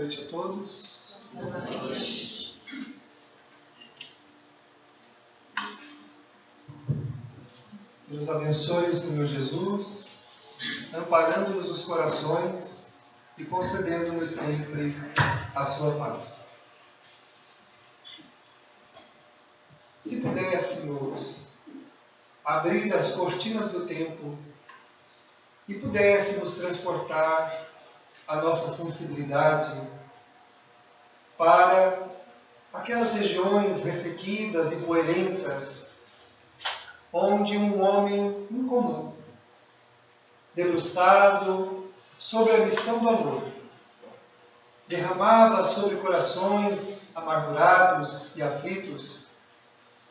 noite a todos. Boa noite. Deus abençoe o Senhor Jesus, amparando-nos os corações e concedendo-nos sempre a sua paz. Se pudéssemos abrir as cortinas do tempo e pudéssemos transportar a nossa sensibilidade para aquelas regiões ressequidas e poeirentas onde um homem incomum, debruçado sobre a missão do amor, derramava sobre corações amargurados e aflitos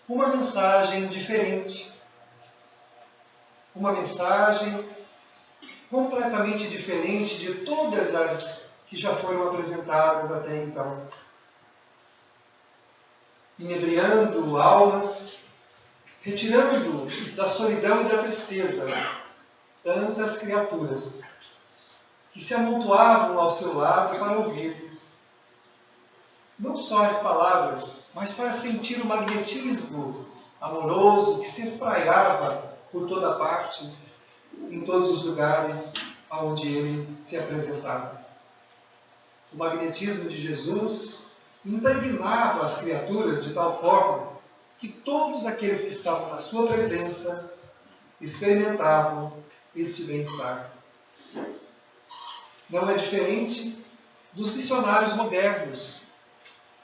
uma mensagem diferente, uma mensagem completamente diferente de todas as que já foram apresentadas até então, inebriando almas, retirando da solidão e da tristeza tantas criaturas que se amontoavam ao seu lado para ouvir não só as palavras, mas para sentir o magnetismo amoroso que se espraiava por toda parte, em todos os lugares onde ele se apresentava. O magnetismo de Jesus impregnava as criaturas de tal forma que todos aqueles que estavam na sua presença experimentavam esse bem-estar. Não é diferente dos missionários modernos,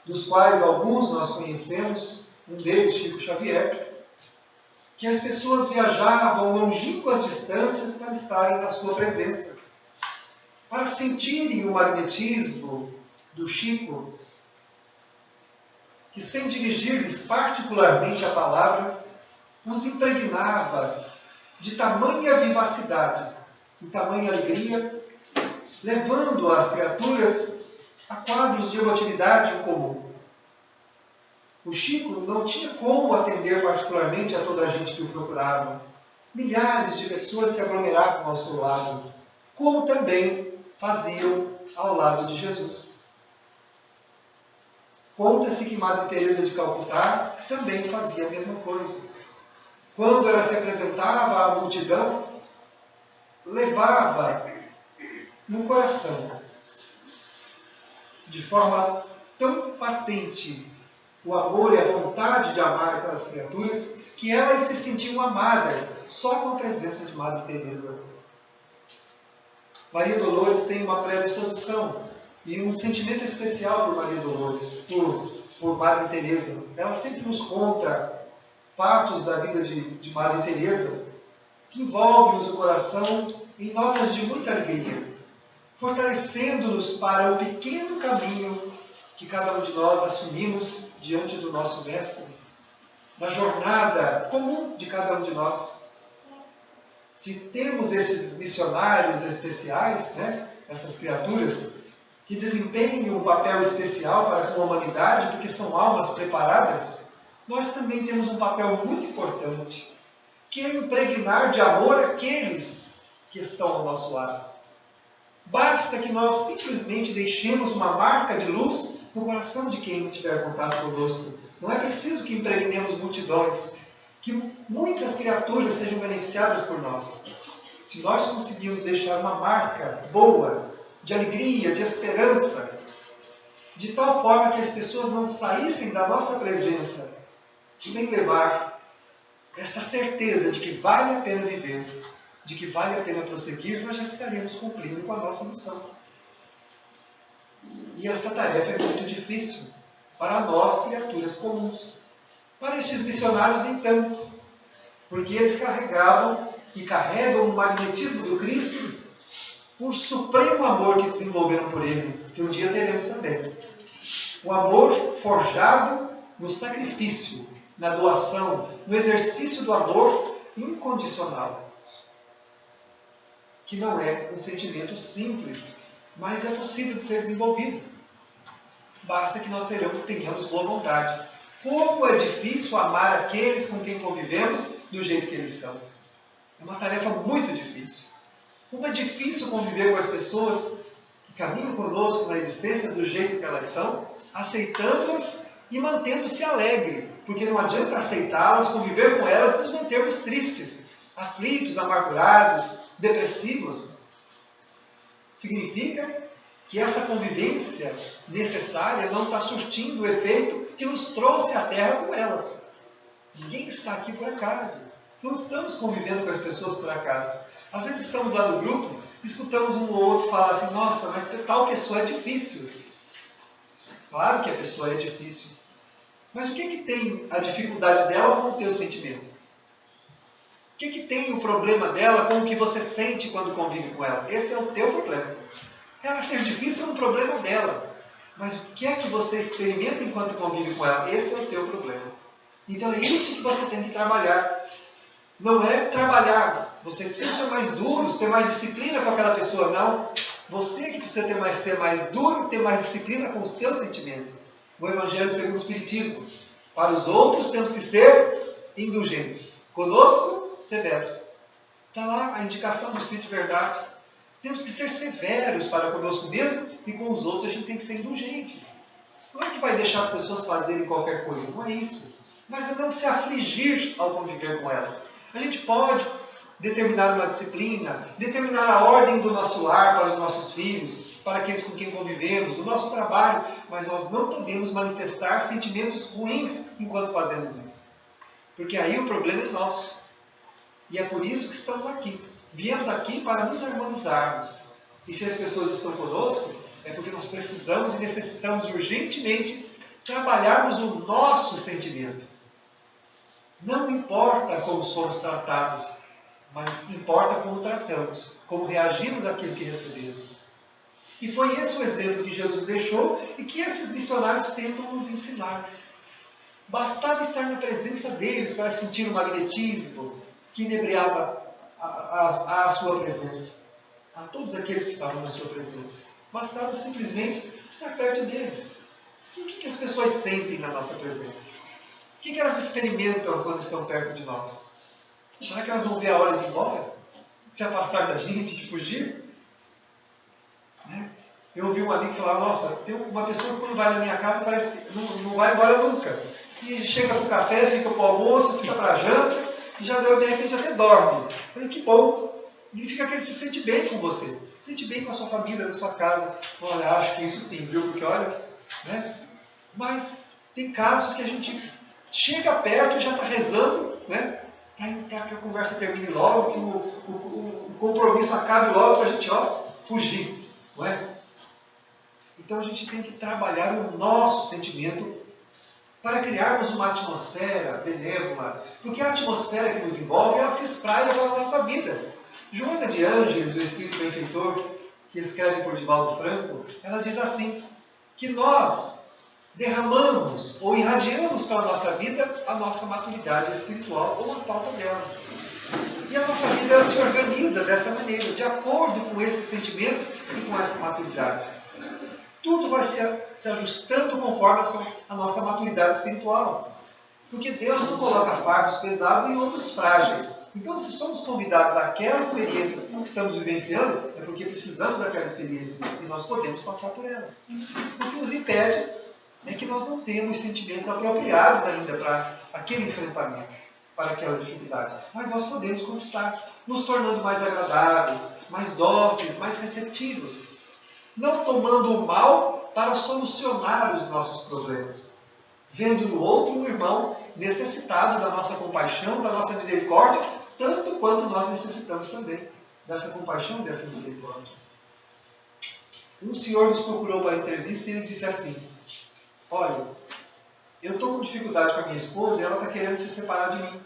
dos quais alguns nós conhecemos, um deles, Chico Xavier, que as pessoas viajavam longínquas distâncias para estarem na sua presença, para sentirem o magnetismo do Chico, que sem dirigir-lhes particularmente a palavra, os impregnava de tamanha vivacidade e tamanha alegria, levando as criaturas a quadros de emotividade em comum. O Chico não tinha como atender particularmente a toda a gente que o procurava. Milhares de pessoas se aglomeravam ao seu lado, como também faziam ao lado de Jesus. Conta-se que Madre Teresa de Calcutá também fazia a mesma coisa. Quando ela se apresentava à multidão, levava no coração, de forma tão patente, o amor e a vontade de amar aquelas criaturas, que elas se sentiam amadas só com a presença de Madre Teresa. Maria Dolores tem uma predisposição e um sentimento especial por Maria Dolores, por Madre Teresa. Ela sempre nos conta fatos da vida de Madre Teresa que envolvem-nos o coração em notas de muita alegria, fortalecendo-nos para o pequeno caminho que cada um de nós assumimos diante do nosso Mestre, na jornada comum de cada um de nós. Se temos esses missionários especiais, essas criaturas, que desempenham um papel especial para com a humanidade, porque são almas preparadas, nós também temos um papel muito importante, que é impregnar de amor aqueles que estão ao nosso lado. Basta que nós simplesmente deixemos uma marca de luz no coração de quem tiver contato conosco. Não é preciso que impregnemos multidões, que muitas criaturas sejam beneficiadas por nós. Se nós conseguirmos deixar uma marca boa, de alegria, de esperança, de tal forma que as pessoas não saíssem da nossa presença sem levar esta certeza de que vale a pena viver, de que vale a pena prosseguir, nós já estaremos cumprindo com a nossa missão. E esta tarefa é muito difícil para nós, criaturas comuns. Para estes missionários, nem tanto, porque eles carregavam e carregam o magnetismo do Cristo por supremo amor que desenvolveram por Ele, que um dia teremos também. O amor forjado no sacrifício, na doação, no exercício do amor incondicional, que não é um sentimento simples, mas é possível de ser desenvolvido. Basta que nós tenhamos boa vontade. Como é difícil amar aqueles com quem convivemos do jeito que eles são. É uma tarefa muito difícil. Como é difícil conviver com as pessoas caminham conosco na existência do jeito que elas são, aceitando-as e mantendo-se alegre, porque não adianta aceitá-las, conviver com elas, nos mantermos tristes, aflitos, amargurados, depressivos. Significa que essa convivência necessária não está surtindo o efeito que nos trouxe à Terra com elas. Ninguém está aqui por acaso. Não estamos convivendo com as pessoas por acaso. Às vezes estamos lá no grupo, escutamos um ou outro falar assim, nossa, mas tal pessoa é difícil. Claro que a pessoa é difícil. Mas o que tem a dificuldade dela com o teu sentimento? O que tem o problema dela com o que você sente quando convive com ela? Esse é o teu problema. Ela ser difícil é um problema dela. Mas o que é que você experimenta enquanto convive com ela? Esse é o teu problema. Então é isso que você tem que trabalhar. Não é trabalhar. Vocês precisam ser mais duros, ter mais disciplina com aquela pessoa. Não. Você que precisa ser mais duro, ter mais disciplina com os teus sentimentos. O Evangelho segundo o Espiritismo. Para os outros temos que ser indulgentes. Conosco, severos. Está lá a indicação do Espírito de Verdade. Temos que ser severos para conosco mesmo e com os outros a gente tem que ser indulgente. Não é que vai deixar as pessoas fazerem qualquer coisa, não é isso. Mas não se afligir ao conviver com elas. A gente pode determinar uma disciplina, determinar a ordem do nosso lar para os nossos filhos, para aqueles com quem convivemos, do nosso trabalho, mas nós não podemos manifestar sentimentos ruins enquanto fazemos isso. Porque aí o problema é nosso. E é por isso que estamos aqui. Viemos aqui para nos harmonizarmos. E se as pessoas estão conosco, é porque nós precisamos e necessitamos urgentemente trabalharmos o nosso sentimento. Não importa como somos tratados, mas importa como tratamos, como reagimos àquilo que recebemos. E foi esse o exemplo que Jesus deixou e que esses missionários tentam nos ensinar. Bastava estar na presença deles para sentir o magnetismo que inebriava a sua presença. A todos aqueles que estavam na sua presença. Bastava simplesmente estar perto deles. E o que as pessoas sentem na nossa presença? O que elas experimentam quando estão perto de nós? Será que elas vão ver a hora de ir embora? Se afastar da gente, de fugir? Né? Eu ouvi um amigo falar, nossa, tem uma pessoa que quando vai na minha casa parece que não vai embora nunca. E chega para o café, fica para o almoço, fica para a janta, e já de repente até dorme. Eu falei, que bom. Significa que ele se sente bem com você. Se sente bem com a sua família, na sua casa. Olha, acho que isso sim, viu? Porque olha, né? Mas tem casos que a gente chega perto e já está rezando, né? Para que a conversa termine logo, que o compromisso acabe logo, para a gente fugir. Não é? Então a gente tem que trabalhar o nosso sentimento para criarmos uma atmosfera benévola. Porque a atmosfera que nos envolve, ela se espraia pela nossa vida. Joana de Ângeles, o Espírito Benfeitor, que escreve por Divaldo Franco, ela diz assim, que nós derramamos ou irradiamos para a nossa vida a nossa maturidade espiritual ou a falta dela. E a nossa vida ela se organiza dessa maneira, de acordo com esses sentimentos e com essa maturidade. Tudo vai se ajustando conforme a nossa maturidade espiritual. Porque Deus não coloca fardos pesados em outros frágeis. Então, se somos convidados àquela experiência que estamos vivenciando, é porque precisamos daquela experiência e nós podemos passar por ela. O que nos impede é que nós não temos sentimentos apropriados ainda para aquele enfrentamento, para aquela dificuldade. Mas nós podemos conquistar, nos tornando mais agradáveis, mais dóceis, mais receptivos. Não tomando o mal para solucionar os nossos problemas. Vendo no outro um irmão necessitado da nossa compaixão, da nossa misericórdia, tanto quanto nós necessitamos também dessa compaixão e dessa misericórdia. Um senhor nos procurou para a entrevista e ele disse assim, olha, eu estou com dificuldade com a minha esposa e ela está querendo se separar de mim.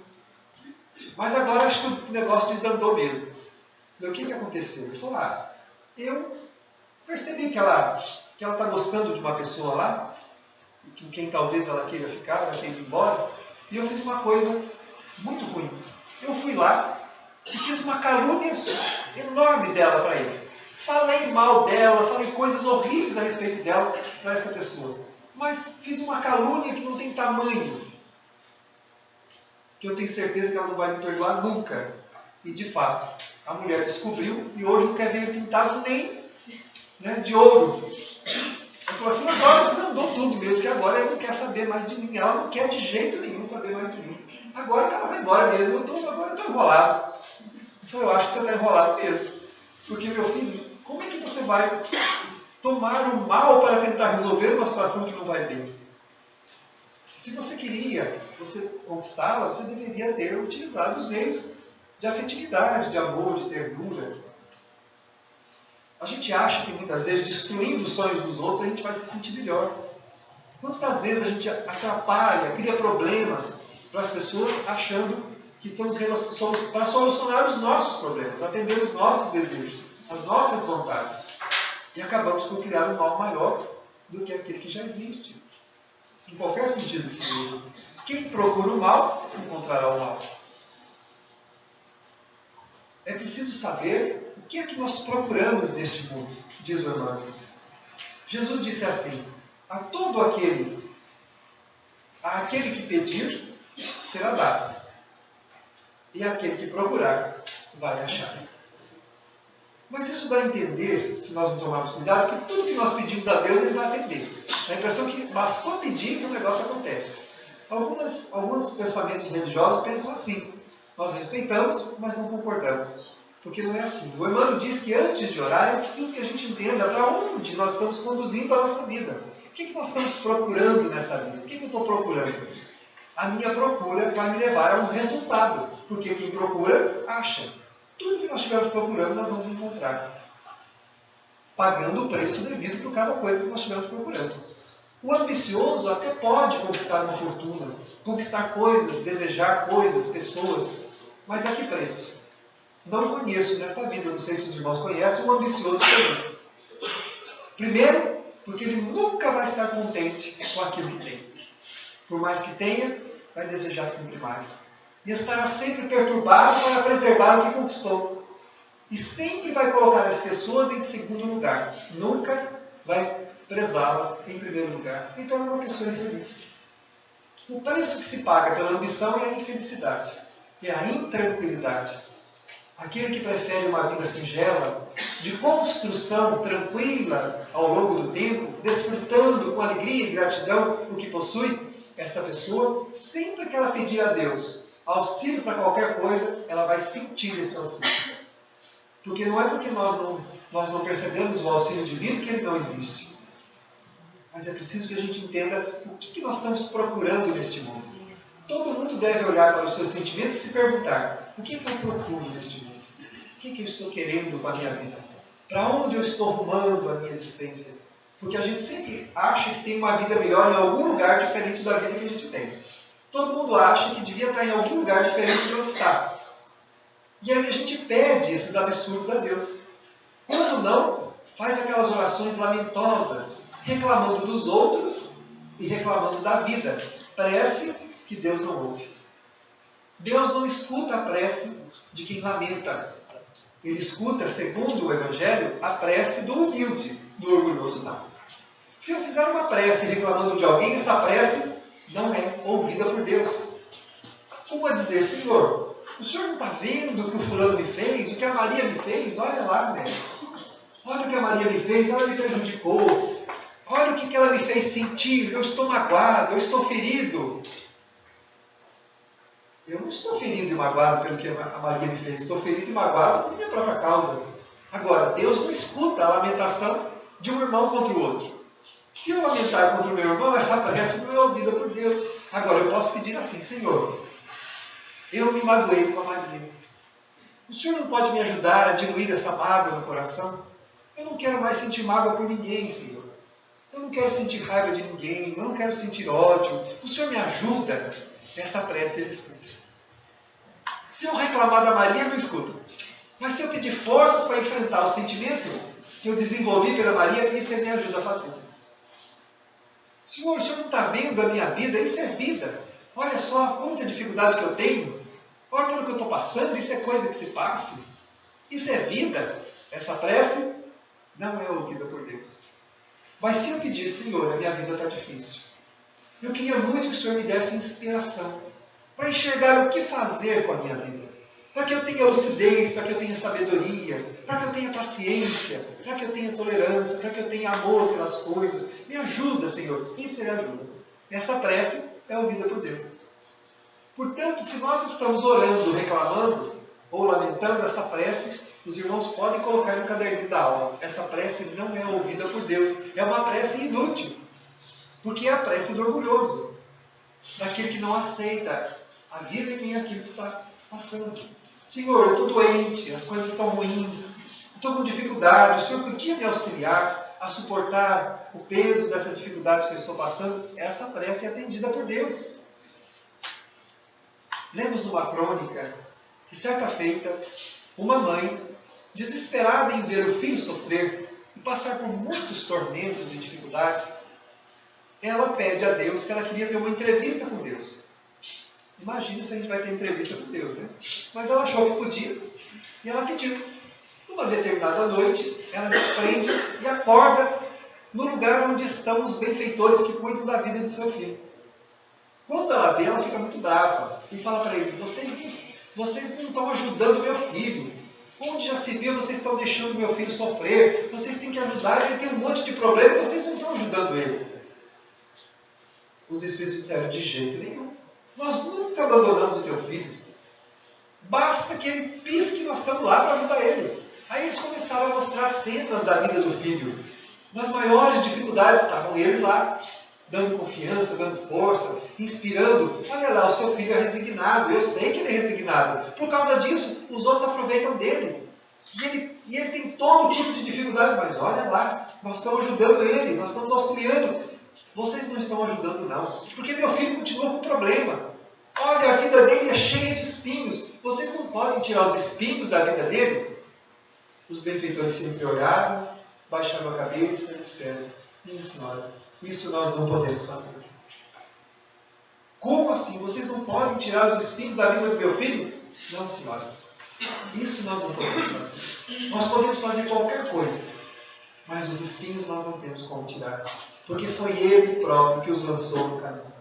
Mas agora acho que o negócio desandou mesmo. E o que aconteceu? Ele falou, eu percebi que ela está gostando de uma pessoa lá, com quem talvez ela queira ficar, ela queira ir embora, e eu fiz uma coisa muito ruim. Eu fui lá e fiz uma calúnia enorme dela para ele. Falei mal dela, falei coisas horríveis a respeito dela para essa pessoa. Mas fiz uma calúnia que não tem tamanho, que eu tenho certeza que ela não vai me perdoar nunca. E de fato, a mulher descobriu e hoje não quer ver pintado nem né, de ouro. Ela falou assim, agora desandou tudo mesmo, que agora ela não quer saber mais de mim. Ela não quer de jeito nenhum saber mais de mim. Agora que ela vai embora mesmo, agora eu estou enrolado. Então eu acho que você está enrolado mesmo. Porque, meu filho, como é que você vai tomar o mal para tentar resolver uma situação que não vai bem? Se você queria conquistá-la, você deveria ter utilizado os meios de afetividade, de amor, de ternura. A gente acha que muitas vezes, destruindo os sonhos dos outros, a gente vai se sentir melhor. Quantas vezes a gente atrapalha, cria problemas para as pessoas, achando que somos para solucionar os nossos problemas, atender os nossos desejos, as nossas vontades. E acabamos por criar um mal maior do que aquele que já existe. Em qualquer sentido que seja. Quem procura o mal, encontrará o mal. É preciso saber o que é que nós procuramos neste mundo, diz o Emmanuel. Jesus disse assim, a aquele que pedir, será dado. E aquele que procurar, vai achar. Mas isso dá a entender, se nós não tomarmos cuidado, que tudo que nós pedimos a Deus, Ele vai atender. A impressão que bastou pedir que o negócio acontece. Alguns pensamentos religiosos pensam assim. Nós respeitamos, mas não concordamos. Porque não é assim. O Emmanuel diz que antes de orar, é preciso que a gente entenda para onde nós estamos conduzindo a nossa vida. O que nós estamos procurando nesta vida? O que eu estou procurando? A minha procura vai me levar a um resultado. Porque quem procura, acha. Tudo que nós estivermos procurando, nós vamos encontrar. Pagando o preço devido por cada coisa que nós estivermos procurando. O ambicioso até pode conquistar uma fortuna, conquistar coisas, desejar coisas, pessoas, mas a que preço? Não conheço nesta vida, não sei se os irmãos conhecem, um ambicioso feliz. Primeiro, porque ele nunca vai estar contente com aquilo que tem. Por mais que tenha, vai desejar sempre mais. E estará sempre perturbado para preservar o que conquistou. E sempre vai colocar as pessoas em segundo lugar. Nunca vai prezá-la em primeiro lugar. Então é uma pessoa infeliz. O preço que se paga pela ambição é a infelicidade. É a intranquilidade. Aquele que prefere uma vida singela, de construção tranquila ao longo do tempo, desfrutando com alegria e gratidão o que possui, esta pessoa, sempre que ela pedir a Deus auxílio para qualquer coisa, ela vai sentir esse auxílio. Porque não é porque nós não percebemos o auxílio divino que ele não existe. Mas é preciso que a gente entenda o que nós estamos procurando neste mundo. Todo mundo deve olhar para os seus sentimentos e se perguntar, o que eu procuro neste mundo? O que eu estou querendo com a minha vida? Para onde eu estou rumando a minha existência? Porque a gente sempre acha que tem uma vida melhor em algum lugar diferente da vida que a gente tem. Todo mundo acha que devia estar em algum lugar diferente de onde está. E aí a gente pede esses absurdos a Deus. Quando não, faz aquelas orações lamentosas, reclamando dos outros e reclamando da vida. Prece que Deus não ouve. Deus não escuta a prece de quem lamenta. Ele escuta, segundo o Evangelho, a prece do humilde, do orgulhoso não. Se eu fizer uma prece reclamando de alguém, essa prece não é ouvida por Deus. Como a dizer, Senhor, o Senhor não está vendo o que o fulano me fez, o que a Maria me fez? Olha lá, né? Olha o que a Maria me fez, ela me prejudicou. Olha o que ela me fez sentir, eu estou magoado, eu estou ferido. Eu não estou ferido e magoado pelo que a Maria me fez, estou ferido e magoado por minha própria causa. Agora, Deus não escuta a lamentação de um irmão contra o outro. Se eu lamentar contra o meu irmão, essa prece não é ouvida por Deus. Agora, eu posso pedir assim, Senhor, eu me magoei com a Maria. O Senhor não pode me ajudar a diluir essa mágoa no coração? Eu não quero mais sentir mágoa por ninguém, Senhor. Eu não quero sentir raiva de ninguém, eu não quero sentir ódio. O Senhor me ajuda? Essa prece Ele escuta. Se eu reclamar da Maria, Ele não escuta. Mas se eu pedir forças para enfrentar o sentimento que eu desenvolvi pela Maria, isso Ele me ajuda a fazer. Senhor, o Senhor não está vendo a minha vida? Isso é vida. Olha só quanta dificuldade que eu tenho. Olha pelo que eu estou passando, isso é coisa que se passe. Isso é vida. Essa prece não é ouvida por Deus. Mas se eu pedir, Senhor, a minha vida está difícil. Eu queria muito que o Senhor me desse inspiração para enxergar o que fazer com a minha vida. para que eu tenha lucidez, para que eu tenha sabedoria, para que eu tenha paciência, para que eu tenha tolerância, para que eu tenha amor pelas coisas. Me ajuda, Senhor. Isso é ajuda. Essa prece é ouvida por Deus. Portanto, se nós estamos orando, reclamando ou lamentando essa prece, os irmãos podem colocar no caderninho da aula. Essa prece não é ouvida por Deus. É uma prece inútil. Porque é a prece do orgulhoso. Daquele que não aceita a vida e nem aquilo que está passando. Senhor, eu estou doente, as coisas estão ruins, estou com dificuldade, o Senhor podia me auxiliar a suportar o peso dessa dificuldade que eu estou passando? Essa prece é atendida por Deus. Lemos numa crônica que, certa feita, uma mãe, desesperada em ver o filho sofrer e passar por muitos tormentos e dificuldades, ela pede a Deus que ela queria ter uma entrevista com Deus. Imagina se a gente vai ter entrevista com Deus, né? Mas ela achou que podia e ela pediu. Numa determinada noite, ela desprende e acorda no lugar onde estão os benfeitores que cuidam da vida do seu filho. Quando ela vê, ela fica muito brava e fala para eles: vocês não estão ajudando meu filho. Onde já se viu, vocês estão deixando meu filho sofrer. Vocês têm que ajudar, ele tem um monte de problema e vocês não estão ajudando ele. Os espíritos disseram: de jeito nenhum. Nós nunca abandonamos o teu filho. Basta que ele pisque e nós estamos lá para ajudar ele. Aí eles começaram a mostrar cenas da vida do filho. Nas maiores dificuldades estavam eles lá, dando confiança, dando força, inspirando. Olha lá, o seu filho é resignado. Eu sei que ele é resignado. Por causa disso, os outros aproveitam dele. E ele tem todo tipo de dificuldade. Mas olha lá, nós estamos ajudando ele, nós estamos auxiliando. Vocês não estão ajudando, não. Porque meu filho continua com problema. Olha, a vida dele é cheia de espinhos. Vocês não podem tirar os espinhos da vida dele? Os benfeitores sempre olharam, baixaram a cabeça e disseram: minha senhora, isso nós não podemos fazer. Como assim? Vocês não podem tirar os espinhos da vida do meu filho? Não, senhora. Isso nós não podemos fazer. Nós podemos fazer qualquer coisa, mas os espinhos nós não temos como tirar. Porque foi Ele próprio que os lançou no caminho.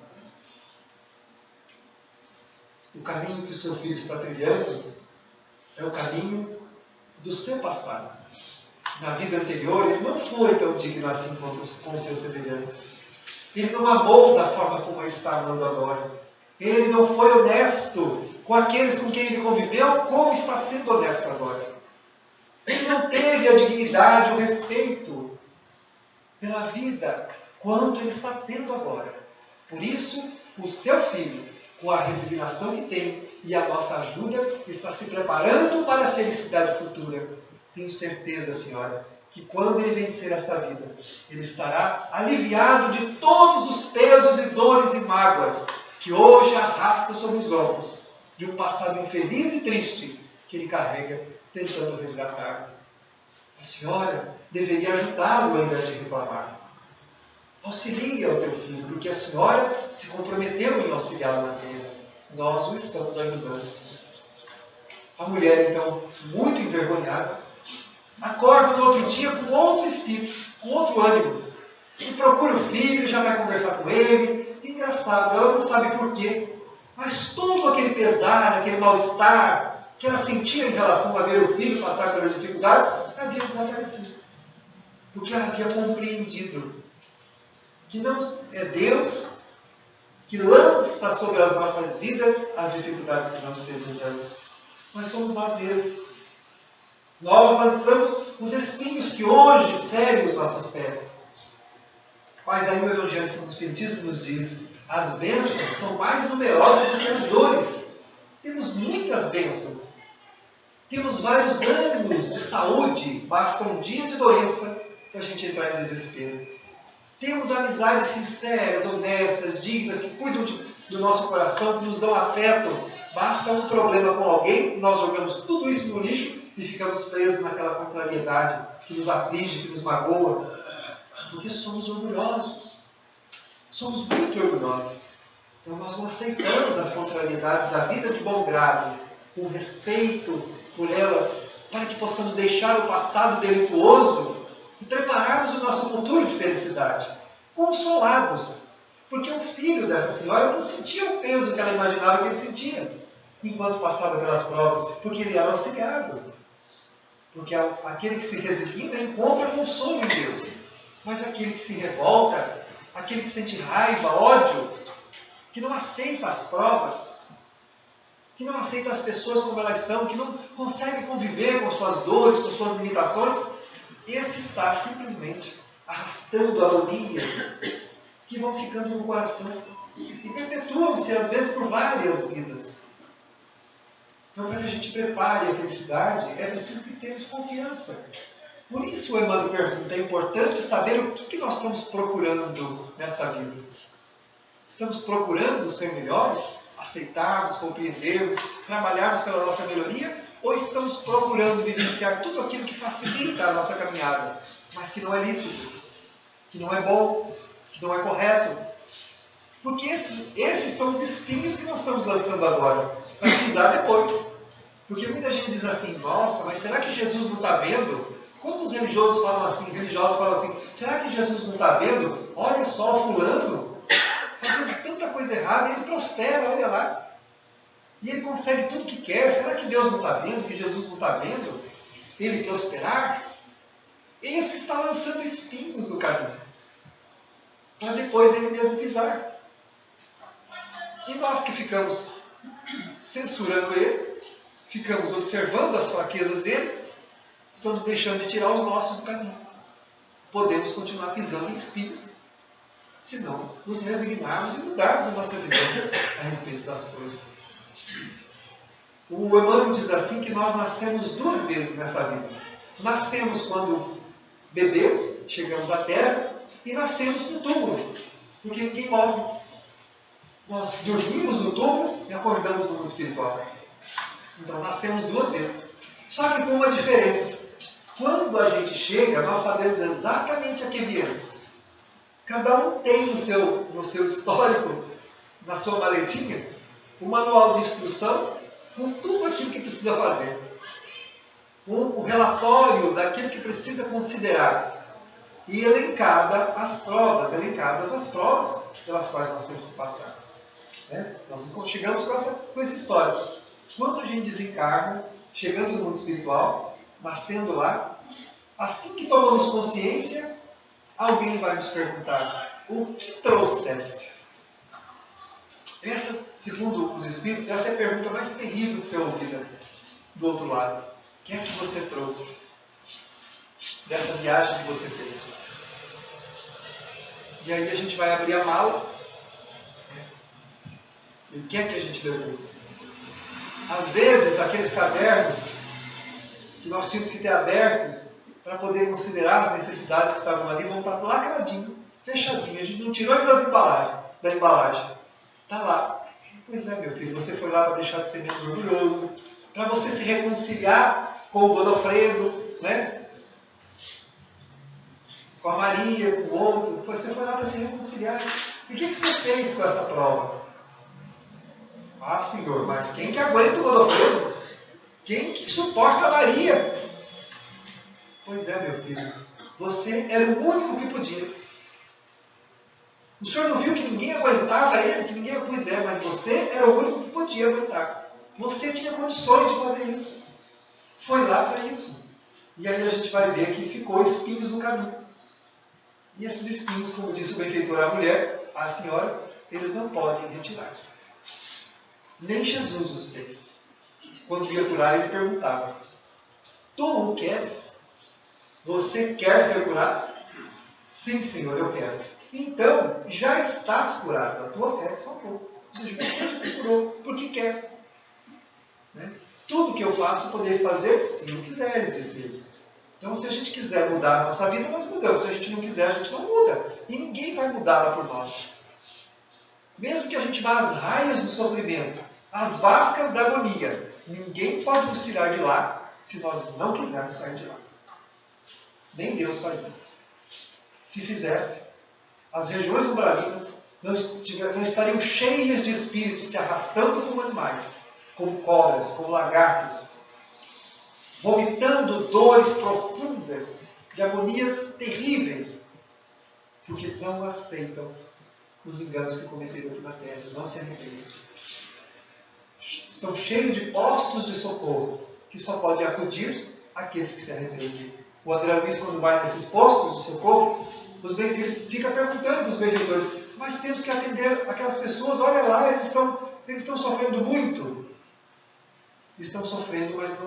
O caminho que o seu filho está trilhando é o caminho do seu passado. Na vida anterior, ele não foi tão digno assim com os seus semelhantes. Ele não amou da forma como ele está amando agora. Ele não foi honesto com aqueles com quem ele conviveu, como está sendo honesto agora. Ele não teve a dignidade, o respeito pela vida, quanto ele está tendo agora. Por isso, o seu filho, com a resignação que tem e a nossa ajuda, está se preparando para a felicidade futura. Tenho certeza, senhora, que quando ele vencer esta vida, ele estará aliviado de todos os pesos e dores e mágoas que hoje arrasta sobre os ombros de um passado infeliz e triste que ele carrega, tentando resgatar. A senhora deveria ajudá-lo ao invés de reclamar. Auxilia o teu filho, porque a senhora se comprometeu em auxiliá-lo na terra. Nós o estamos ajudando, sim. A mulher, então, muito envergonhada, acorda no outro dia com outro espírito, com outro ânimo. E procura o filho, já vai conversar com ele. E engraçado, ela não sabe por quê. Mas todo aquele pesar, aquele mal-estar que ela sentia em relação a ver o filho passar pelas dificuldades, havia desaparecido. Porque ela havia compreendido que não é Deus que lança sobre as nossas vidas as dificuldades que nós experimentamos. Mas somos nós mesmos. Nós lançamos os espinhos que hoje ferem os nossos pés. Mas aí o Evangelho segundo o Espiritismo nos diz: as bênçãos são mais numerosas do que as dores. Temos muitas bênçãos. Temos vários anos de saúde, basta um dia de doença para a gente entrar em desespero. Temos amizades sinceras, honestas, dignas, que cuidam do nosso coração, que nos dão afeto. Basta um problema com alguém, nós jogamos tudo isso no lixo e ficamos presos naquela contrariedade que nos aflige, que nos magoa. Porque somos orgulhosos. Somos muito orgulhosos. Então nós não aceitamos as contrariedades da vida de bom grado, com respeito por elas, para que possamos deixar o passado delituoso e prepararmos o nosso futuro de felicidade, consolados, porque o filho dessa senhora não sentia o peso que ela imaginava que ele sentia. enquanto passava pelas provas, porque ele era auxiliado. Porque aquele que se resigna encontra consolo em Deus. Mas aquele que se revolta, aquele que sente raiva, ódio, que não aceita as provas, que não aceita as pessoas como elas são, que não consegue conviver com suas dores, com suas limitações, esse está simplesmente arrastando agonias que vão ficando no coração e perpetuam-se às vezes por várias vidas. Então, para que a gente prepare a felicidade, é preciso que tenhamos confiança. Por isso o Emmanuel pergunta, é importante saber o que nós estamos procurando nesta vida. Estamos procurando ser melhores, aceitarmos, compreendermos, trabalharmos pela nossa melhoria, ou estamos procurando vivenciar tudo aquilo que facilita a nossa caminhada, mas que não é lícito, que não é bom, que não é correto? Porque esses são os espinhos que nós estamos lançando agora, para pisar depois. Porque muita gente diz assim, nossa, mas será que Jesus não está vendo? Quantos religiosos falam assim, será que Jesus não está vendo? Olha só o fulano, fazendo tanta coisa errada, ele prospera, olha lá. E ele consegue tudo o que quer. Será que Deus não está vendo, que Jesus não está vendo ele prosperar? Esse está lançando espinhos no caminho, para depois ele mesmo pisar. E nós que ficamos censurando ele, ficamos observando as fraquezas dele, estamos deixando de tirar os nossos do caminho. Podemos continuar pisando em espinhos, se não nos resignarmos e mudarmos a nossa visão a respeito das coisas. O Emmanuel diz assim que nós nascemos 2 vezes nessa vida. Nascemos quando bebês, chegamos à Terra, e nascemos no túmulo, porque ninguém morre. Nós dormimos no túmulo e acordamos no mundo espiritual. Então nascemos 2 vezes. Só que com uma diferença. Quando a gente chega, nós sabemos exatamente a que viemos. Cada um tem no seu histórico, na sua maletinha, o manual de instrução com tudo aquilo que precisa fazer. O relatório daquilo que precisa considerar. E elencadas as provas pelas quais nós temos que passar. Nós chegamos com esse histórico. Quando a gente desencarna, chegando no mundo espiritual, nascendo lá, assim que tomamos consciência, alguém vai nos perguntar, o que trouxeste? Essa, segundo os Espíritos, essa é a pergunta mais terrível de ser ouvida do outro lado. O que é que você trouxe dessa viagem que você fez? E aí a gente vai abrir a mala. E o que é que a gente levou? Às vezes, aqueles cadernos que nós tínhamos que ter abertos para poder considerar as necessidades que estavam ali, vão estar lacradinho, fechadinho. A gente não tirou ele da embalagem. Está lá. Pois é, meu filho, você foi lá para deixar de ser menos orgulhoso, para você se reconciliar com o Godofredo, com a Maria, com o outro. Você foi lá para se reconciliar. E o que você fez com essa prova? Ah, Senhor, mas quem que aguenta o Godofredo? Quem que suporta a Maria? Pois é, meu filho, você era o único que podia. O senhor não viu que ninguém aguentava ele? Pois é, mas você era o único que podia aguentar. Você tinha condições de fazer isso. Foi lá para isso. E aí a gente vai ver que ficou espinhos no caminho. E esses espinhos, como disse o benfeitor à mulher, à senhora, eles não podem retirar. Nem Jesus os fez. Quando ia curar, ele perguntava, tu o queres? Você quer ser curado? Sim, Senhor, eu quero. Então, já estás curado. A tua fé te salvou. Ou seja, você já se curou porque quer. Tudo que eu faço, podeis fazer se o quiseres, disse ele. Então, se a gente quiser mudar a nossa vida, nós mudamos. Se a gente não quiser, a gente não muda. E ninguém vai mudá-la por nós. Mesmo que a gente vá às raias do sofrimento, às vascas da agonia, ninguém pode nos tirar de lá se nós não quisermos sair de lá. Nem Deus faz isso. Se fizesse, as regiões umbralinas não estariam cheias de espíritos se arrastando como animais, como cobras, como lagartos, vomitando dores profundas, de agonias terríveis, porque não aceitam os enganos que cometeram aqui na Terra, não se arrependem. estão cheios de postos de socorro, que só podem acudir aqueles que se arrependem. O André Luiz, quando vai nesses postos de socorro, ele fica perguntando para os benfeitores: mas temos que atender aquelas pessoas, olha lá, eles estão sofrendo muito. Estão sofrendo, mas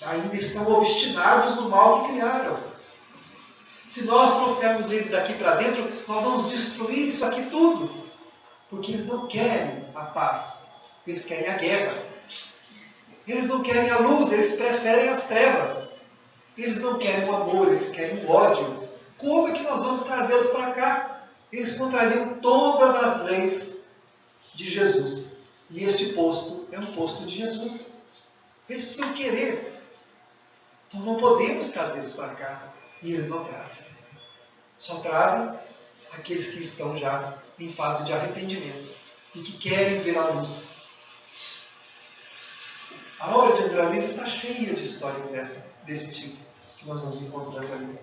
ainda estão obstinados no mal que criaram. Se nós trouxermos eles aqui para dentro, nós vamos destruir isso aqui tudo. Porque eles não querem a paz, eles querem a guerra. Eles não querem a luz, eles preferem as trevas. Eles não querem o amor, eles querem o ódio. Como é que nós vamos trazê-los para cá? Eles contrariam todas as leis de Jesus. E este posto é um posto de Jesus. Eles precisam querer. Então não podemos trazê-los para cá. E eles não trazem. Só trazem aqueles que estão já em fase de arrependimento e que querem ver a luz. A obra de André Luiz está cheia de histórias desse tipo que nós vamos encontrando ali.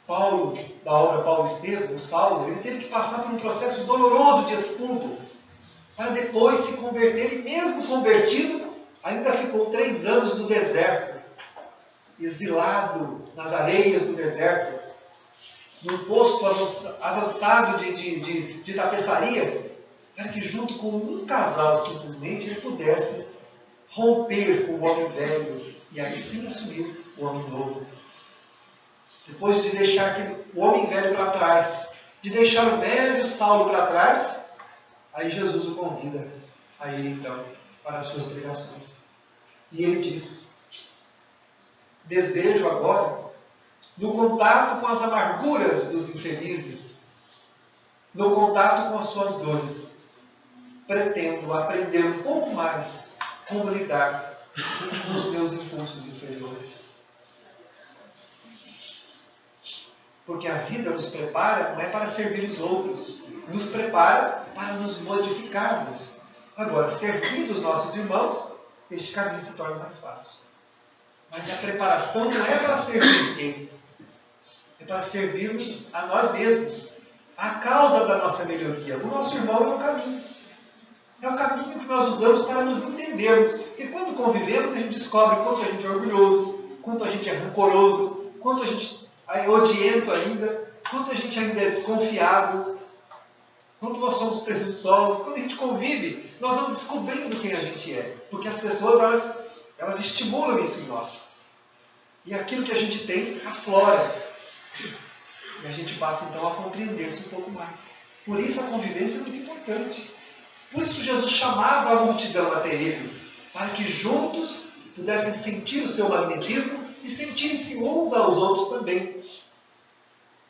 Paulo, da obra Paulo Estevam, o Saulo, ele teve que passar por um processo doloroso de expurgo para depois se converter, e mesmo convertido, ainda ficou 3 anos no deserto, exilado nas areias do deserto, num posto avançado de tapeçaria, para que junto com um casal, simplesmente, ele pudesse romper com o homem velho e aí sim assumir o homem novo. Depois de deixar o homem velho para trás, de deixar o velho Saulo para trás, aí Jesus o convida a ir então para as suas pregações. E ele diz: desejo agora, no contato com as amarguras dos infelizes, no contato com as suas dores, pretendo aprender um pouco mais como lidar com os meus impulsos inferiores. Porque a vida nos prepara não é para servir os outros, nos prepara para nos modificarmos. Agora, servindo os nossos irmãos, este caminho se torna mais fácil. Mas a preparação não é para servir ninguém, é para servirmos a nós mesmos, a causa da nossa melhoria. O nosso irmão é o caminho. É o caminho que nós usamos para nos entendermos. Porque quando convivemos, a gente descobre quanto a gente é orgulhoso, quanto a gente é rancoroso, quanto a gente é odiento ainda, quanto a gente ainda é desconfiado, quanto nós somos presunçosos. Quando a gente convive, nós vamos descobrindo quem a gente é. Porque as pessoas, elas estimulam isso em nós. E aquilo que a gente tem aflora. E a gente passa então a compreender-se um pouco mais. Por isso a convivência é muito importante. Por isso Jesus chamava a multidão até ele, para que juntos pudessem sentir o seu magnetismo e sentirem-se uns aos outros também.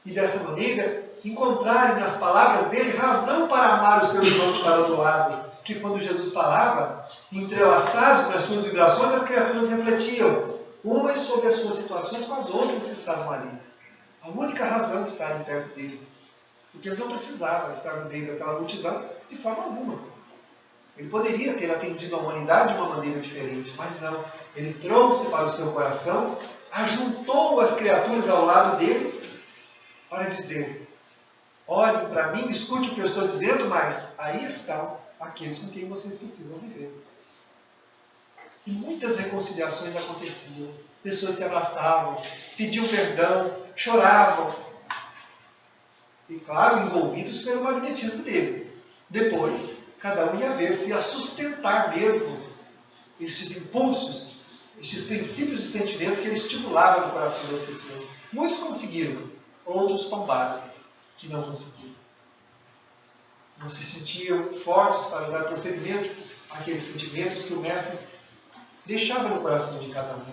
E dessa maneira, encontrarem nas palavras dele razão para amar o seu irmão que está do outro lado. Que quando Jesus falava, entrelaçados nas suas vibrações, as criaturas refletiam umas sobre as suas situações com as outras que estavam ali. A única razão de estarem perto dele. Porque ele não precisava estar no meio daquela multidão de forma alguma. Ele poderia ter atendido a humanidade de uma maneira diferente, mas não. Ele trouxe para o seu coração, ajuntou as criaturas ao lado dele para dizer: olhem para mim, escute o que eu estou dizendo, mas aí estão aqueles com quem vocês precisam viver. E muitas reconciliações aconteciam. Pessoas se abraçavam, pediam perdão, choravam. E claro, envolvidos pelo magnetismo dele. Depois, cada um ia ver se ia sustentar mesmo estes impulsos, estes princípios de sentimentos que ele estimulava no coração das pessoas. Muitos conseguiram, outros tombaram, que não conseguiram. Não se sentiam fortes para dar prosseguimento àqueles sentimentos que o Mestre deixava no coração de cada um.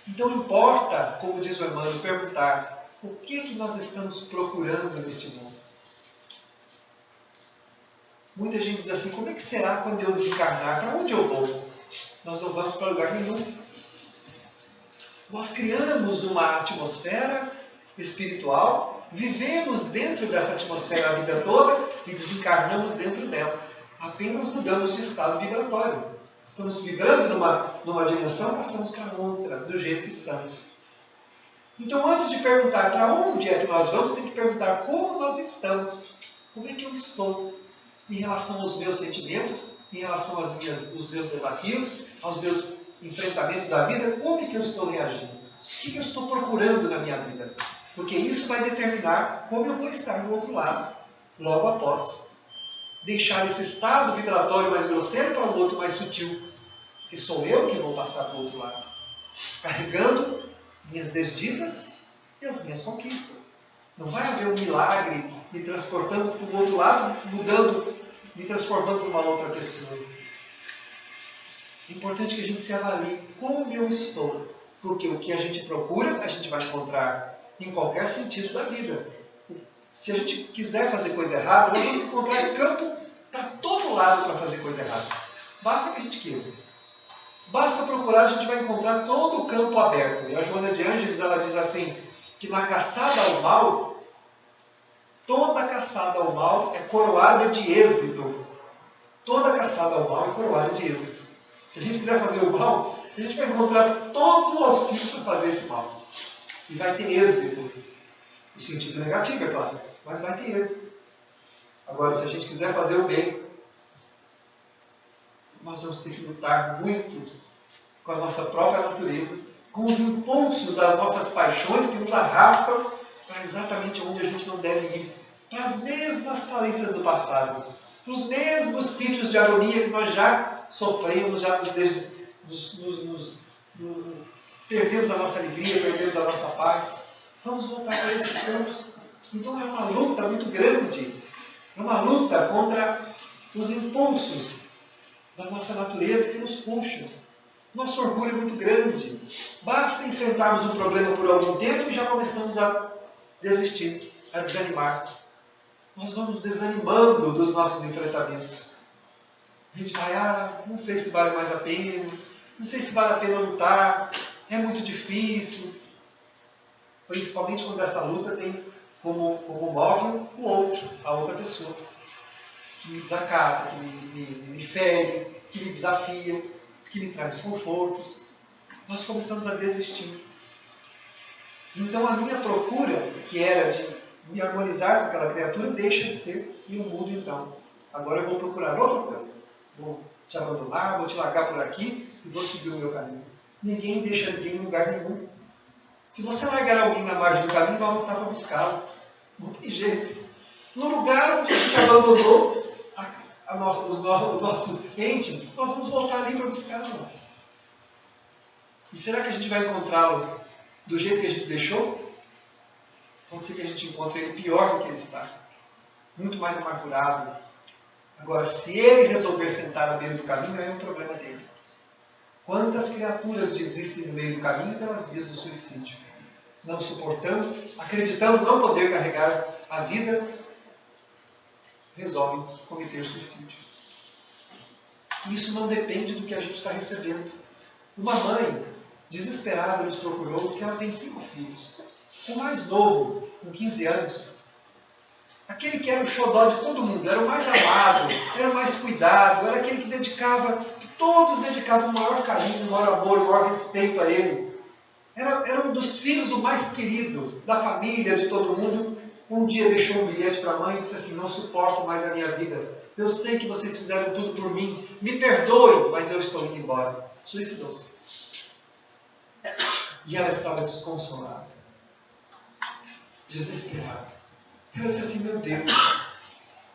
Então importa, como diz o Emmanuel, perguntar: o que é que nós estamos procurando neste mundo? Muita gente diz assim: como é que será quando eu desencarnar? Para onde eu vou? Nós não vamos para lugar nenhum. Nós criamos uma atmosfera espiritual, vivemos dentro dessa atmosfera a vida toda e desencarnamos dentro dela. Apenas mudamos de estado vibratório. Estamos vibrando numa dimensão, passamos para outra, do jeito que estamos. Então, antes de perguntar para onde é que nós vamos, tem que perguntar como nós estamos. Como é que eu estou? em relação aos meus sentimentos, em relação aos meus desafios, aos meus enfrentamentos da vida, como é que eu estou reagindo? O que eu estou procurando na minha vida? Porque isso vai determinar como eu vou estar do outro lado, logo após. Deixar esse estado vibratório mais grosseiro para o outro mais sutil. Porque sou eu que vou passar para o outro lado. Carregando minhas desditas e as minhas conquistas. Não vai haver um milagre me transportando para o outro lado, me transformando numa outra pessoa. É importante que a gente se avalie como eu estou. Porque o que a gente procura, a gente vai encontrar em qualquer sentido da vida. Se a gente quiser fazer coisa errada, nós vamos encontrar campo para todo lado para fazer coisa errada. Basta que a gente queira. Basta procurar, a gente vai encontrar todo o campo aberto. E a Joana de Ângeles, ela diz assim, que na caçada ao mal, toda caçada ao mal é coroada de êxito. Toda caçada ao mal é coroada de êxito. Se a gente quiser fazer o mal, a gente vai encontrar todo o auxílio para fazer esse mal. E vai ter êxito. No sentido negativo, é claro. Mas vai ter êxito. Agora, se a gente quiser fazer o bem, nós vamos ter que lutar muito com a nossa própria natureza, com os impulsos das nossas paixões que nos arrastam para exatamente onde a gente não deve ir. Para as mesmas falências do passado. Para os mesmos sítios de agonia que nós já sofremos, já perdemos a nossa alegria, perdemos a nossa paz. Vamos voltar para esses campos. Então é uma luta muito grande. É uma luta contra os impulsos da nossa natureza que nos puxam. Nosso orgulho é muito grande. Basta enfrentarmos um problema por algum tempo e já começamos a desistir, a desanimar. Nós vamos desanimando dos nossos enfrentamentos. A gente vai, não sei se vale mais a pena, não sei se vale a pena lutar, é muito difícil. Principalmente quando essa luta tem como móvel o outro, a outra pessoa, que me desacata, que me fere, que me desafia, que me traz desconfortos. Nós começamos a desistir. Então a minha procura, que era de me harmonizar com aquela criatura, deixa de ser, e eu mudo então. Agora eu vou procurar outra coisa. Vou te abandonar, vou te largar por aqui e vou seguir o meu caminho. Ninguém deixa ninguém em lugar nenhum. Se você largar alguém na margem do caminho, vai voltar para buscá-lo. Não tem jeito. No lugar onde a gente abandonou o nosso ente, nós vamos voltar ali para buscá-lo. E será que a gente vai encontrá-lo do jeito que a gente deixou? Pode ser que a gente encontre ele pior do que ele está. Muito mais amargurado. Agora, se ele resolver sentar na beira do caminho, aí é um problema dele. Quantas criaturas desistem no meio do caminho pelas vias do suicídio? Não suportando, acreditando não poder carregar a vida, resolvem cometer suicídio. Isso não depende do que a gente está recebendo. Uma mãe desesperada nos procurou porque ela tem 5 filhos. O mais novo, com 15 anos, aquele que era o xodó de todo mundo, era o mais amado, era o mais cuidado, era aquele que todos dedicavam o maior carinho, o maior amor, o maior respeito a ele. Era um dos filhos o mais querido da família, de todo mundo. Um dia deixou um bilhete para a mãe e disse assim: não suporto mais a minha vida. Eu sei que vocês fizeram tudo por mim. Me perdoem, mas eu estou indo embora. Suicidou-se. E ela estava desconsolada, desesperada. Ela disse assim: meu Deus,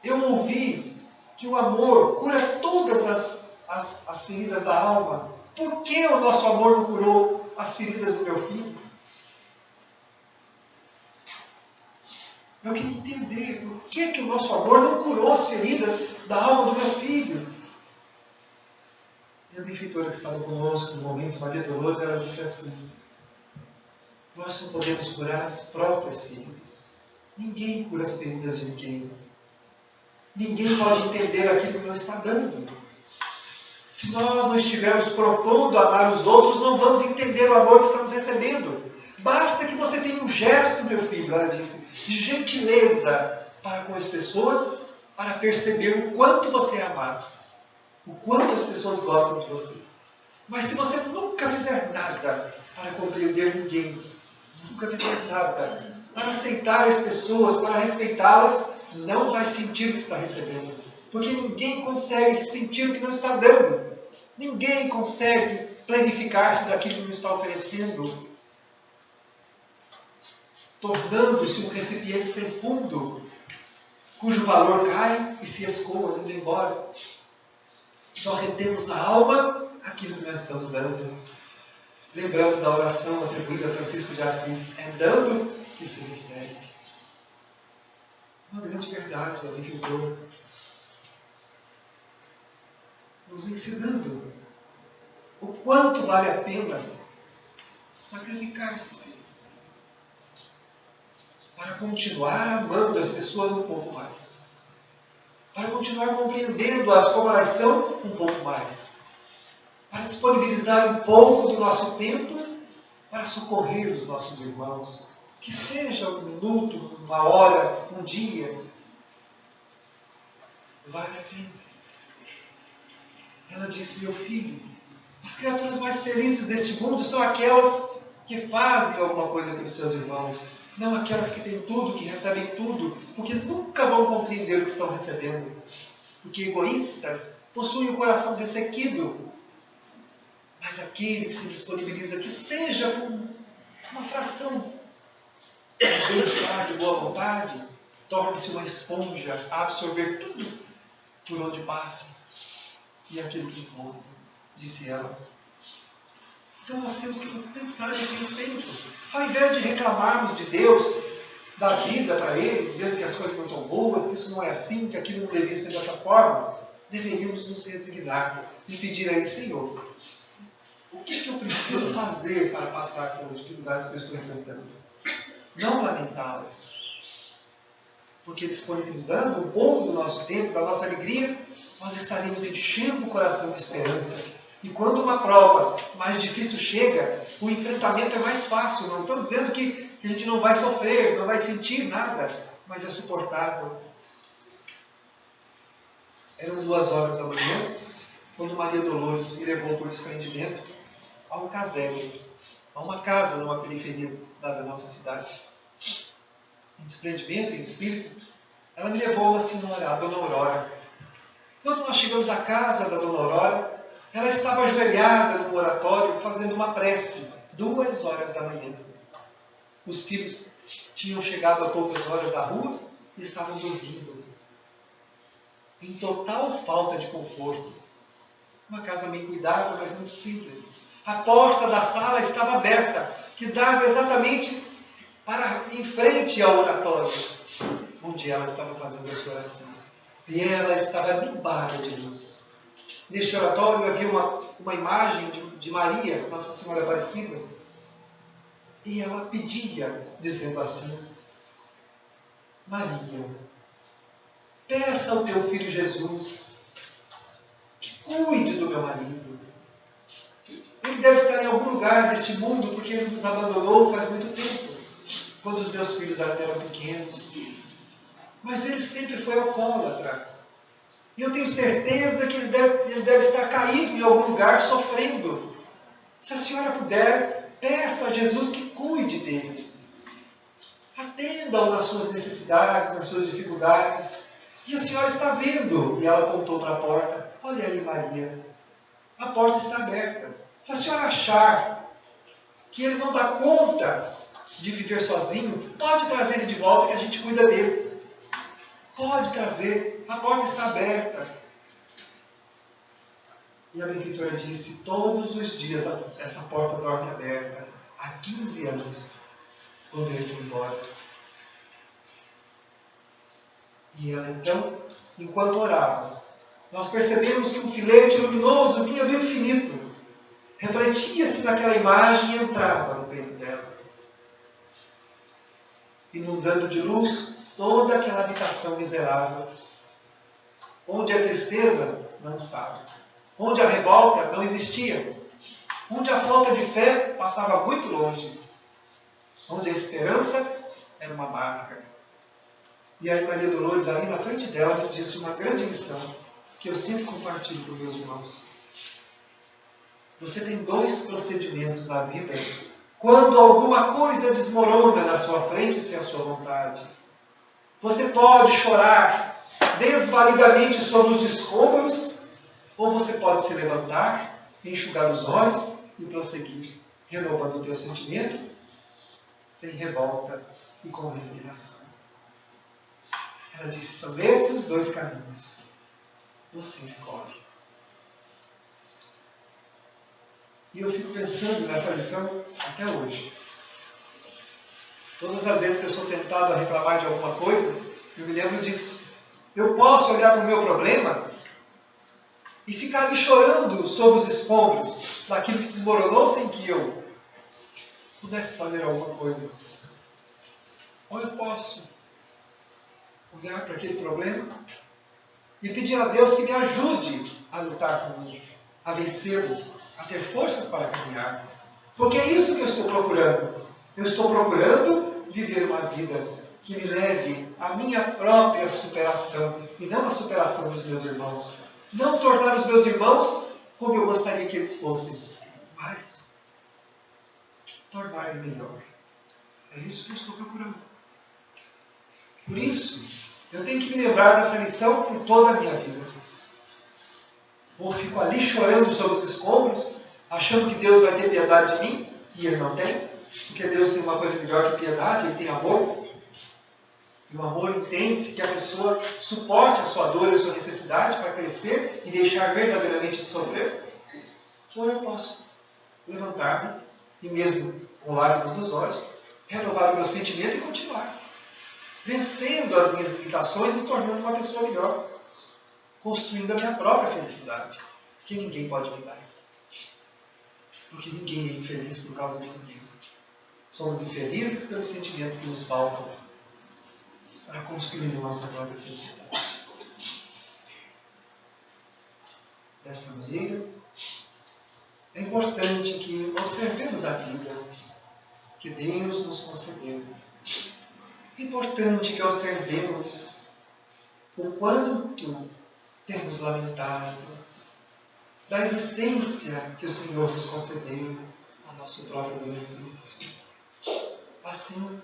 eu ouvi que o amor cura todas as feridas da alma. Por que o nosso amor não curou as feridas do meu filho? Eu queria entender por que o nosso amor não curou as feridas da alma do meu filho. E a benfeitora que estava conosco no momento, Maria Dolores, ela disse assim: nós não podemos curar as próprias feridas. Ninguém cura as feridas de ninguém. Ninguém pode entender aquilo que nós está dando. Se nós não estivermos propondo amar os outros, não vamos entender o amor que estamos recebendo. Basta que você tenha um gesto, meu filho, ela disse, de gentileza para com as pessoas, para perceber o quanto você é amado, o quanto as pessoas gostam de você. Mas se você nunca fizer nada para compreender ninguém, nunca fizer nada para aceitar as pessoas, para respeitá-las, não vai sentir o que está recebendo. Porque ninguém consegue sentir o que não está dando. Ninguém consegue planificar-se daquilo que não está oferecendo, tornando-se um recipiente sem fundo, cujo valor cai e se escoa, indo embora. Só retemos na alma aquilo que nós estamos dando. Lembramos da oração atribuída a Francisco de Assis: é dando que se recebe. Uma grande verdade da Bíblia, nos ensinando o quanto vale a pena sacrificar-se para continuar amando as pessoas um pouco mais, para continuar compreendendo-as como elas são um pouco mais, para disponibilizar um pouco do nosso tempo para socorrer os nossos irmãos, que seja um minuto, uma hora, um dia, vale a pena. Ela disse: meu filho, as criaturas mais felizes deste mundo são aquelas que fazem alguma coisa pelos seus irmãos, não aquelas que têm tudo, que recebem tudo, porque nunca vão compreender o que estão recebendo. Porque egoístas possuem o coração ressequido. Mas aquele que se disponibiliza, que seja por uma fração de bem-estar, de boa vontade, torna-se uma esponja a absorver tudo por onde passa. E aquilo que encontra, disse ela. Então nós temos que pensar nesse respeito. Ao invés de reclamarmos de Deus, da vida para Ele, dizendo que as coisas não estão boas, que isso não é assim, que aquilo não devia ser dessa forma, deveríamos nos resignar e pedir a Ele: Senhor, o que eu preciso fazer para passar pelas dificuldades que eu estou enfrentando? Não lamentá-las. Porque disponibilizando um pouco do nosso tempo, da nossa alegria, nós estaremos enchendo o coração de esperança. E quando uma prova mais difícil chega, o enfrentamento é mais fácil. Não estou dizendo que a gente não vai sofrer, não vai sentir nada, mas é suportável. Eram 2h da manhã, quando Maria Dolores me levou por desprendimento a um casebre, a uma casa numa periferia da nossa cidade. Em desprendimento, em espírito, ela me levou a uma senhora, a Dona Aurora. Quando nós chegamos à casa da Dona Aurora, ela estava ajoelhada no oratório fazendo uma prece, 2h da manhã. Os filhos tinham chegado há poucas horas da rua e estavam dormindo, em total falta de conforto. Uma casa bem cuidada, mas muito simples. A porta da sala estava aberta, que dava exatamente para em frente ao oratório, onde ela estava fazendo a sua oração. E ela estava limbada de luz. Neste oratório havia uma imagem de Maria, Nossa Senhora Aparecida, e ela pedia, dizendo assim: Maria, peça ao teu filho Jesus que cuide do meu marido. Ele deve estar em algum lugar deste mundo, porque ele nos abandonou faz muito tempo, quando os meus filhos eram pequenos. Mas ele sempre foi alcoólatra. E eu tenho certeza que ele deve estar caído em algum lugar, sofrendo. Se a senhora puder, peça a Jesus que cuide dele. Atenda-o nas suas necessidades, nas suas dificuldades. E a senhora está vendo. E ela apontou para a porta. Olha aí, Maria. A porta está aberta. Se a senhora achar que ele não dá conta de viver sozinho, pode trazer ele de volta que a gente cuida dele. Pode trazer. A porta está aberta. E a benfeitora disse: todos os dias essa porta dorme aberta. Há 15 anos, quando ele foi embora. E ela então, enquanto orava, nós percebemos que um filete luminoso vinha do infinito, refletia-se naquela imagem e entrava no peito dela, inundando de luz toda aquela habitação miserável, onde a tristeza não estava, onde a revolta não existia, onde a falta de fé passava muito longe, onde a esperança era uma marca. E aí Maria Dolores, ali na frente dela, me disse uma grande lição, que eu sempre compartilho com meus irmãos. Você tem 2 procedimentos na vida quando alguma coisa desmorona na sua frente sem a sua vontade. Você pode chorar desvalidamente sobre os escombros, ou você pode se levantar, enxugar os olhos e prosseguir, renovando o teu sentimento, sem revolta e com resignação. Ela disse, são esses os dois caminhos. Você escolhe. E eu fico pensando nessa lição até hoje. Todas as vezes que eu sou tentado a reclamar de alguma coisa, eu me lembro disso. Eu posso olhar para o meu problema e ficar ali chorando sobre os escombros daquilo que desmoronou sem que eu pudesse fazer alguma coisa. Ou eu posso olhar para aquele problema e pedir a Deus que me ajude a lutar com ele, a vencê-lo, a ter forças para caminhar. Porque é isso que eu estou procurando. Eu estou procurando viver uma vida que me leve à minha própria superação e não à superação dos meus irmãos. Não tornar os meus irmãos como eu gostaria que eles fossem, mas tornar melhor. É isso que eu estou procurando. Por isso, eu tenho que me lembrar dessa lição por toda a minha vida. Ou fico ali chorando sobre os escombros, achando que Deus vai ter piedade de mim, e Ele não tem, porque Deus tem uma coisa melhor que piedade, Ele tem amor. E o amor entende-se que a pessoa suporte a sua dor e a sua necessidade para crescer e deixar verdadeiramente de sofrer. Ou eu posso levantar-me e mesmo com lágrimas nos olhos, renovar o meu sentimento e continuar. Vencendo as minhas limitações, me tornando uma pessoa melhor. Construindo a minha própria felicidade, que ninguém pode me dar. Porque ninguém é infeliz por causa de ninguém. Somos infelizes pelos sentimentos que nos faltam para construir a nossa própria felicidade. Desta maneira, é importante que observemos a vida que Deus nos concedeu. É importante que observemos o quanto temos lamentado da existência que o Senhor nos concedeu a nosso próprio benefício. Assim,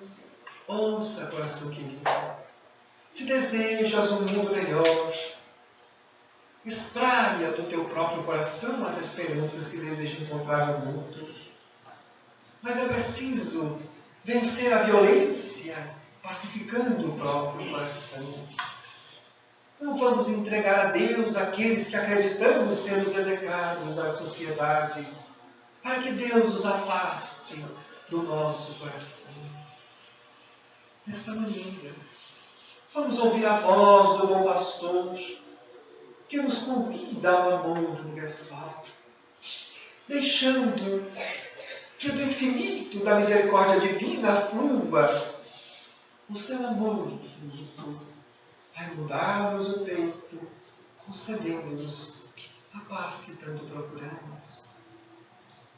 ouça, coração querido, se desejas um mundo melhor, espraia do teu próprio coração as esperanças que deseja encontrar no mundo. Mas é preciso vencer a violência, pacificando o próprio coração. Não vamos entregar a Deus aqueles que acreditamos ser os execrados da sociedade, para que Deus os afaste do nosso coração. Desta maneira, vamos ouvir a voz do bom pastor, que nos convida ao amor universal, deixando que do infinito da misericórdia divina flua o seu amor infinito, vai mudar-nos o peito, concedendo-nos a paz que tanto procuramos.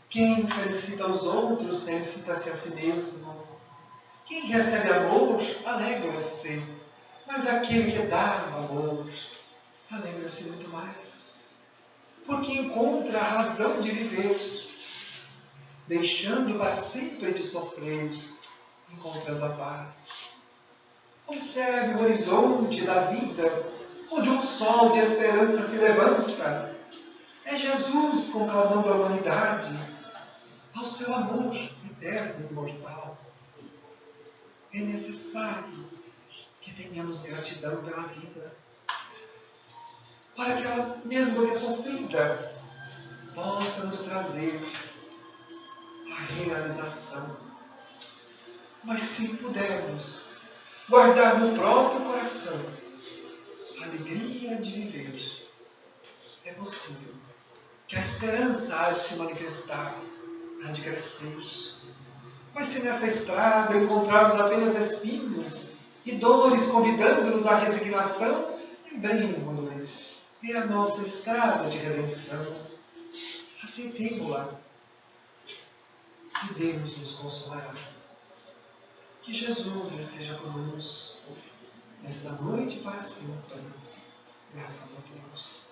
Quem felicita os outros, felicita-se a si mesmo. Quem recebe amor, alegra-se. Mas aquele que dá amor, alegra-se muito mais. Porque encontra a razão de viver, deixando para sempre de sofrer, encontrando a paz. Observe o horizonte da vida, onde um sol de esperança se levanta. É Jesus conclamando a humanidade ao seu amor eterno e imortal. É necessário que tenhamos gratidão pela vida, para que ela, mesmo que sofrida, possa nos trazer a realização. Mas se pudermos guardar no próprio coração a alegria de viver, é possível que a esperança há de se manifestar, há de crescer. Mas se nessa estrada encontrarmos apenas espinhos e dores convidando-nos à resignação, lembremos-nos, é a nossa estrada de redenção. Aceitemo-la e Deus nos consolará. Que Jesus esteja conosco nesta noite para sempre. Graças a Deus.